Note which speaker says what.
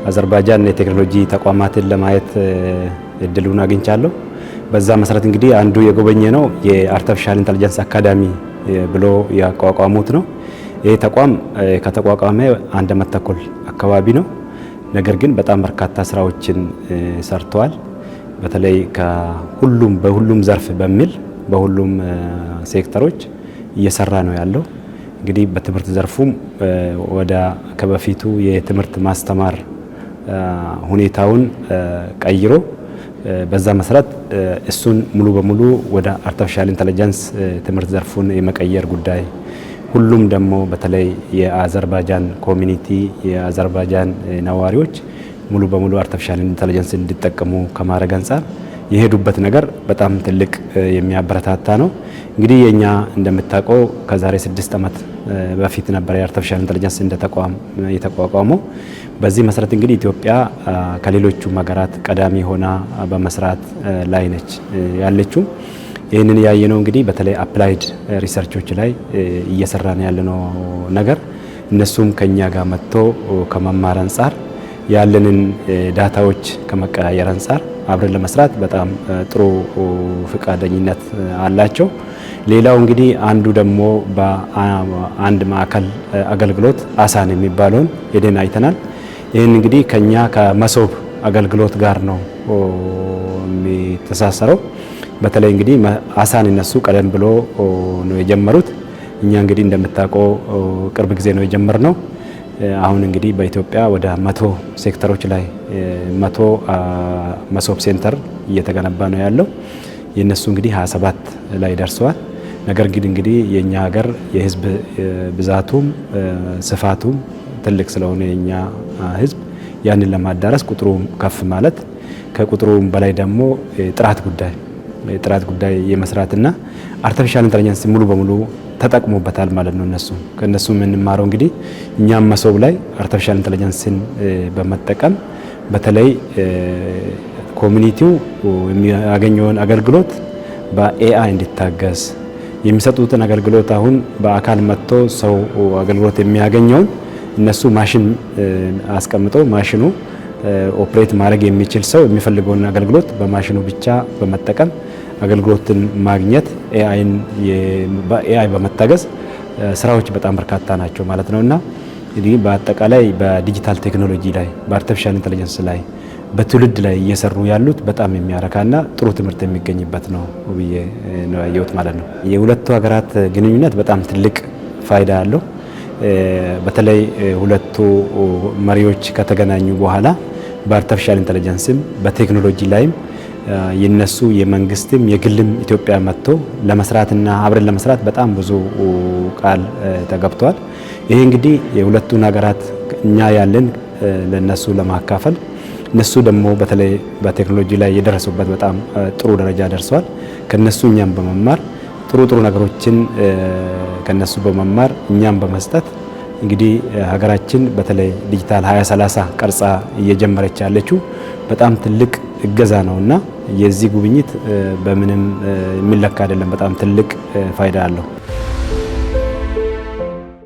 Speaker 1: አዘርባይጃን የቴክኖሎጂ ተቋማትን ለማየት እድሉን አግኝቻለሁ። በዛ መሰረት እንግዲህ አንዱ የጎበኘ ነው የአርቲፊሻል ኢንተለጀንስ አካዳሚ ብሎ ያቋቋሙት ነው። ይህ ተቋም ከተቋቋመ 1 ዓመት ተኩል አካባቢ ነው። ነገር ግን በጣም በርካታ ስራዎችን ሰርተዋል። በተለይ በሁሉም ዘርፍ በሚል በሁሉም ሴክተሮች እየሰራ ነው ያለው። እንግዲህ በትምህርት ዘርፉም ከበፊቱ የትምህርት ማስተማር ሁኔታውን ቀይሮ በዛ መሰረት እሱን ሙሉ በሙሉ ወደ አርቲፊሻል ኢንተለጀንስ ትምህርት ዘርፉን የመቀየር ጉዳይ ሁሉም ደግሞ በተለይ የአዘርባይጃን ኮሚኒቲ የአዘርባይጃን ነዋሪዎች ሙሉ በሙሉ አርቲፊሻል ኢንተለጀንስ እንዲጠቀሙ ከማድረግ አንፃር የሄዱበት ነገር በጣም ትልቅ የሚያበረታታ ነው። እንግዲህ የኛ እንደምታውቀው ከዛሬ 6 ዓመት በፊት ነበር የአርቲፊሻል ኢንተለጀንስ እንደ ተቋም የተቋቋመው። በዚህ መሰረት እንግዲህ ኢትዮጵያ ከሌሎቹ ሀገራት ቀዳሚ ሆና በመስራት ላይ ነች ያለችው። ይህንን ያየነው እንግዲህ በተለይ አፕላይድ ሪሰርቾች ላይ እየሰራን ያለነው ነገር እነሱም ከኛ ጋር መጥቶ ከመማር አንፃር ያለንን ዳታዎች ከመቀያየር አንፃር አብረን ለመስራት በጣም ጥሩ ፍቃደኝነት አላቸው። ሌላው እንግዲህ አንዱ ደግሞ በአንድ ማዕከል አገልግሎት አሳን የሚባለውን ሄደን አይተናል። ይህን እንግዲህ ከኛ ከመሶብ አገልግሎት ጋር ነው የሚተሳሰረው። በተለይ እንግዲህ አሳን እነሱ ቀደም ብሎ ነው የጀመሩት። እኛ እንግዲህ እንደምታውቀው ቅርብ ጊዜ ነው የጀመርነው። አሁን እንግዲህ በኢትዮጵያ ወደ 100 ሴክተሮች ላይ 100 መሶብ ሴንተር እየተገነባ ነው ያለው። የነሱ እንግዲህ 27 ላይ ደርሰዋል። ነገር ግን እንግዲህ የኛ ሀገር የህዝብ ብዛቱም ስፋቱም ትልቅ ስለሆነ የኛ ህዝብ ያንን ለማዳረስ ቁጥሩ ከፍ ማለት ከቁጥሩም በላይ ደግሞ ጥራት ጉዳይ የመስራትና አርቲፊሻል ኢንተለጀንስ ሙሉ በሙሉ ተጠቅሞበታል ማለት ነው። ከነሱ የምንማረው እንግዲህ እኛም መሶብ ላይ አርቲፊሻል ኢንተለጀንስን በመጠቀም በተለይ ኮሚኒቲው የሚያገኘውን አገልግሎት በኤአይ እንዲታገዝ የሚሰጡትን አገልግሎት አሁን በአካል መጥቶ ሰው አገልግሎት የሚያገኘውን እነሱ ማሽን አስቀምጠው ማሽኑ ኦፕሬት ማድረግ የሚችል ሰው የሚፈልገውን አገልግሎት በማሽኑ ብቻ በመጠቀም አገልግሎትን ማግኘት በኤአይ በመታገዝ ስራዎች በጣም በርካታ ናቸው ማለት ነውና እንግዲህ በአጠቃላይ በዲጂታል ቴክኖሎጂ ላይ በአርቲፊሻል ኢንተለጀንስ ላይ በትውልድ ላይ እየሰሩ ያሉት በጣም የሚያረካና ጥሩ ትምህርት የሚገኝበት ነው ብዬ ነው ያየሁት ማለት ነው። የሁለቱ ሀገራት ግንኙነት በጣም ትልቅ ፋይዳ አለው። በተለይ ሁለቱ መሪዎች ከተገናኙ በኋላ በአርቲፊሻል ኢንተለጀንስም በቴክኖሎጂ ላይም የነሱ የመንግስትም የግልም ኢትዮጵያ መጥቶ ለመስራትና አብረን ለመስራት በጣም ብዙ ቃል ተገብቷል። ይሄ እንግዲህ የሁለቱን ሀገራት እኛ ያለን ለነሱ ለማካፈል እነሱ ደግሞ በተለይ በቴክኖሎጂ ላይ የደረሱበት በጣም ጥሩ ደረጃ ደርሰዋል። ከነሱ እኛም በመማር ጥሩ ነገሮችን ከነሱ በመማር እኛም በመስጠት እንግዲህ ሀገራችን በተለይ ዲጂታል 2030 ቀርጻ እየጀመረች ያለችው በጣም ትልቅ እገዛ ነውና የዚህ ጉብኝት በምንም የሚለካ አይደለም። በጣም ትልቅ ፋይዳ አለው።